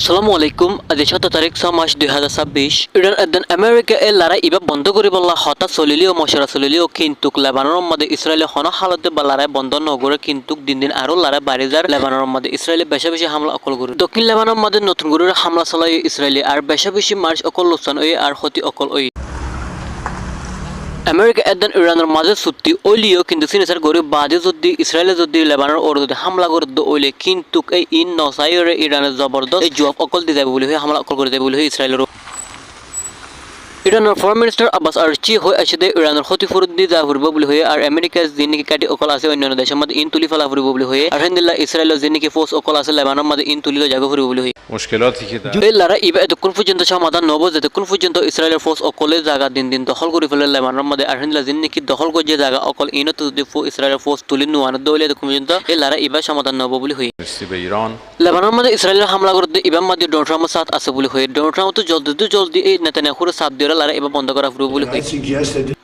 আসসালামু আলাইকুম। আজি 17 তারিখ 6 মাস 2026 ইরান এদান আমেরিকা এ লড়াই ইবা বন্ধ করি বললা হতা চলিলিও মশরা চলিলিও কিন্তু লেবাননের মধ্যে ইসরায়েলে হন হালতে বা লড়াই বন্ধ নগরে কিন্তু দিন দিন আরো লড়াই বাড়ি যার লেবাননের মধ্যে ইসরায়েলে বেশি বেশি হামলা অকল করে দক্ষিণ লেবাননের মধ্যে নতুন করে হামলা চালায় ইসরায়েলি আর বেশি বেশি মার্চ অকল লোকসান ওই আর ক্ষতি অকল ওই আমেরিকা এদান ইরানের মাঝে চুক্তি ওইলিও কিন্তু সিনেসার গরিব বাদে যদি ইসরায়েলে যদি লেবাননের ওর যদি হামলা করে ওইলে কিন্তু এই ইন নসাইরে ইরানের জবরদস্ত এই জবাব অকল দিয়ে যাবে বলে হামলা অকল করে যাবে বলে ইসরায়েলের ইরানের ফরেন মিনিস্টার আব্বাস আরচি হয়ে আছে ইরানের ক্ষতিপূরণ দিয়ে যা ফুরব বলে হয়ে আর আমেরিকার যিনি কাটি অকল আছে অন্যান্য দেশের মধ্যে ইন তুলি ফেলা ফুরব বলে হয়ে আলহামদুলিল্লাহ ইসরায়েলের যিনি ফোর্স অকল আছে লেবাননের মধ্যে ইন তুলিলে যাবে ফুরব বলে হয়ে এই লড়াই ইবা এতক্ষণ পর্যন্ত সমাধান নব যতক্ষণ পর্যন্ত ইসরায়েলের ফোর্স অকলে জায়গা দিন দিন দখল করে ফেলে লেবাননের মধ্যে আলহামদুলিল্লাহ যিনি দখল করে যে জায়গা অকল ইনত যদি ইসরায়েলের ফোর্স তুলি নোয়ানো দৌলে এতক্ষণ পর্যন্ত এই লড়াই ইবা সমাধান নব বলে হয়ে লেবাননের মধ্যে ইসরায়েলের হামলা করতে ইবার মধ্যে ডোনাল্ড ট্রাম্পের সাথ আছে বলে হয়ে ডোনাল্ড ট্রাম্প তো জলদি এই নেতানিয়াহুর সাথ দিয়ে লড়াই ইবা বন্ধ করা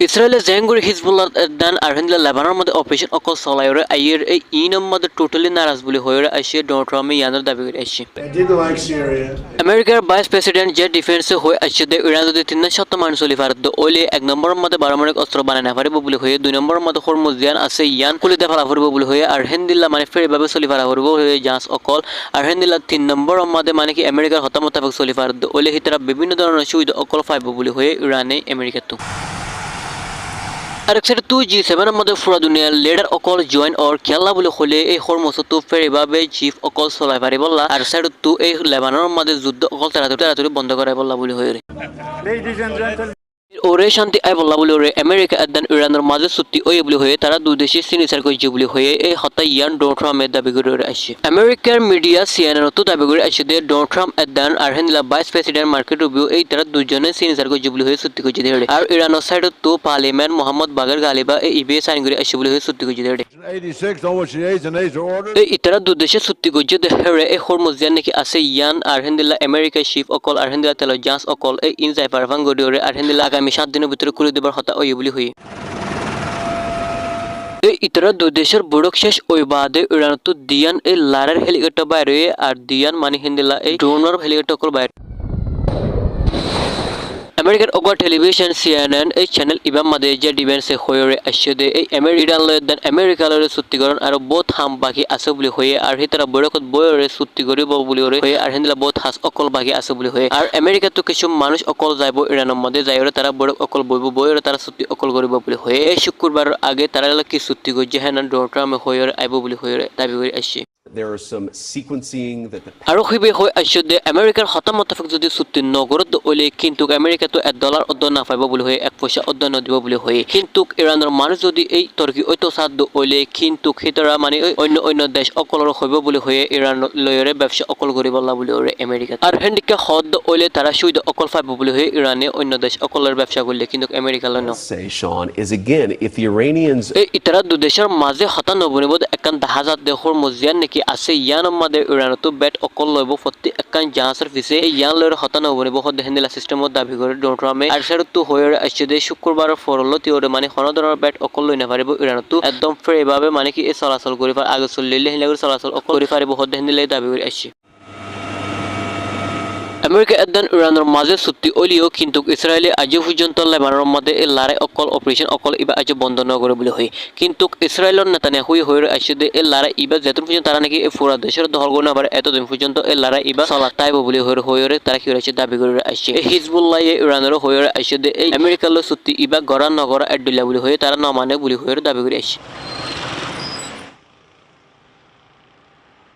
ইসরায়েলের জেঙ্গুরি হিজবুল্লাহ দান আলহামদুলিল্লাহ লেবাননের মধ্যে অপারেশন অকল চলাইরে আইয়ের এই ইনের মধ্যে টোটালি নারাজ বলে হয়ে আসে ডোনাল্ড ট্রাম্পে ইয়ানের দাবি করে আসছে আমেরিকার ভাইস প্রেসিডেন্ট যে ডিফেন্সে হয়ে আসছে ইরান যদি 3 মানুষ চলি পারত ওইলে 1 নম্বরের মধ্যে পারমাণবিক অস্ত্র বানায় না পারিব বলে হয়ে 2 নম্বরের মধ্যে হরমুজিয়ান আছে ইয়ান কুলিতে ফেলা ফুরব বলে হয়ে আলহামদুলিল্লাহ মানে ফেরভাবে চলি পারা ফুরব হয়ে জাঁচ অকল আলহামদুলিল্লাহ 3 নম্বরের মধ্যে মানে কি আমেরিকার হতামতাফক চলি পারত ওইলে হিতারা বিভিন্ন ধরনের সুবিধা অকল পাইব বলে হয়ে ইরানে আমেরিকা তো আরেক সাইড তো G7 মধ্যে পুরা দুনিয়ার লিডার অকল জয়েন অর খেলা বলে হলে এই হরমস তো ফেরিভাবে চিফ অকল চলাই পারি বললা আর সাইড তো এই লেবাননের মধ্যে যুদ্ধ অকল তাড়াতাড়ি বন্ধ করাই বললা বলে হয়ে ওরে শান্তি আই বললা বলে ওরে আমেরিকা এদান ইরানের মাঝে চুক্তি ওই বলে হয়ে তারা দুই দেশে সিনিসার করছে বলে হয়ে এই হত্যা ইয়ান ডোনাল্ড ট্রাম্পের দাবি করে আসছে আমেরিকার মিডিয়া সিএনএন তো দাবি করে আসছে যে ডোনাল্ড ট্রাম্প এদান আলহামদুলিল্লাহ ভাইস প্রেসিডেন্ট মার্কেট রুবিও এই তারা দুজনে সিনিসার করছে বলে হয়ে চুক্তি করছে দেড়ে আর ইরানের সাইড তো পার্লিমেন্ট মোহাম্মদ বাগের গালিবা এই ইবে সাইন করে আসছে বলে হয়ে চুক্তি করছে দেড়ে এই তারা দুই দেশে চুক্তি করছে দেড়ে এই হরমুজিয়ান নাকি আছে ইয়ান আলহামদুলিল্লাহ আমেরিকার শিপ অকল আলহামদুলিল্লাহ তেল জাঁচ অকল এই ইন যাই পারফাং গড়িয়ে আলহামদুলিল্লাহ আগামী 7 দিনের ভিতরে করে দেবার হতা ওই বলি হই এই ইতরা দুই দেশের বড়ক শেষ ওই বাদে ইরান তো দিয়ান এই লারের হেলিকপ্টার বাইরে আর দিয়ান মানে হিন্দিলা এই ড্রোনার হেলিকপ্টার কল বাইরে আমেরিকার অগর টেলিভিশন সিএনএন এই চ্যানেল ইবাম মাদে যে ডিফেন্সে হয়ে আসছে দে এই ইরান লয়দান আমেরিকা লয় চুক্তিকরণ আর বহুত হাম বাকি আছে বলে হয়ে আর হিতারা বড়কত বয়রে চুক্তি করিব বলে হয়ে আর হিন্দিলা বহুত হাস অকল বাকি আছে বলে হয়ে আর আমেরিকা তো কিছু মানুষ অকল যাইব ইরানের মধ্যে যাইরে তারা বড়ক অকল বইব বয়রে তারা চুক্তি অকল করিব বলে হয়ে এই শুক্রবার আগে তারা কি চুক্তি করছে হ্যাঁ ডোনাল্ড ট্রাম্প হয়ে আইব বলে হয়ে দাবি করে আসছে আৰু হইবে হয় আসছে যে আমেরিকার হতামতাফিক যদি চুক্তি নগরত ওইলে কিন্তু আমেরিকা তো $1 অদ্দ না পাইব বলে হয়ে 1 পয়সা অদ্দ নদিব বলে হয়ে কিন্তু ইরানের মানুষ যদি এই তর্কি ঐতো সাধ্য ওইলে কিন্তু হিতরা মানে অন্য দেশ অকলর হইব বলে হয়ে ইরান লয়রে ব্যবসা অকল করি বললা বলে ওরে আমেরিকা আর হেন্ডিকা হদ ওইলে তারা সুবিধা অকল পাইব বলে হয়ে ইরানে অন্য দেশ অকলের ব্যবসা করলে কিন্তু আমেরিকা লয় না এই ইতারা দু দেশের মাঝে হতা নবনিবদ একান 10,000 দেশর মজিয়ান নাকি আছে ইয়ান মধ্যে ইরান তো ব্যাট অকল লইব প্রতি একান জাহাজের পিছে এই ইয়ান লয়ের হতা নবনিব হদ হেন্দিলা সিস্টেমত দাবি করে ডোনাল্ড ট্রাম্পে আর সাইড তো হয়ে আসছে যে শুক্রবার ফরলতি ওরে মানে কোনো ধরনের ব্যাট অকল লই না পারিব ইরান তো একদম ফ্রি ভাবে মানে কি এই চলাচল করে আগে চললে হিলা চলাচল অকল করে পারিব হদ হেন্দিলা দাবি করে আসছে আমেরিকা এদান ইরানের মাঝে চুক্তি ওলিও কিন্তু ইসরায়েলে আজ পর্যন্ত লেবাননের মধ্যে এই লড়াই অকল অপারেশন অকল ইবা আজ বন্ধ নগরে বলে হয় কিন্তু ইসরায়েলের নেতানিয়াহু হয়ে আসছে যে এই লড়াই ইবা যেতন পর্যন্ত তারা নাকি পুরা দেশের দখল করে না পারে এতদিন পর্যন্ত এই লড়াই ইবা চলাতাইব বলে হয়ে তারা কি হয়েছে দাবি করে আসছে এই হিজবুল্লাহ ইরানের হয়ে আসছে যে এই আমেরিকার চুক্তি ইবা গড়া নগরা এডুল্লা বলে হয়ে তারা না মানে বলে হয়ে দাবি করে আসছে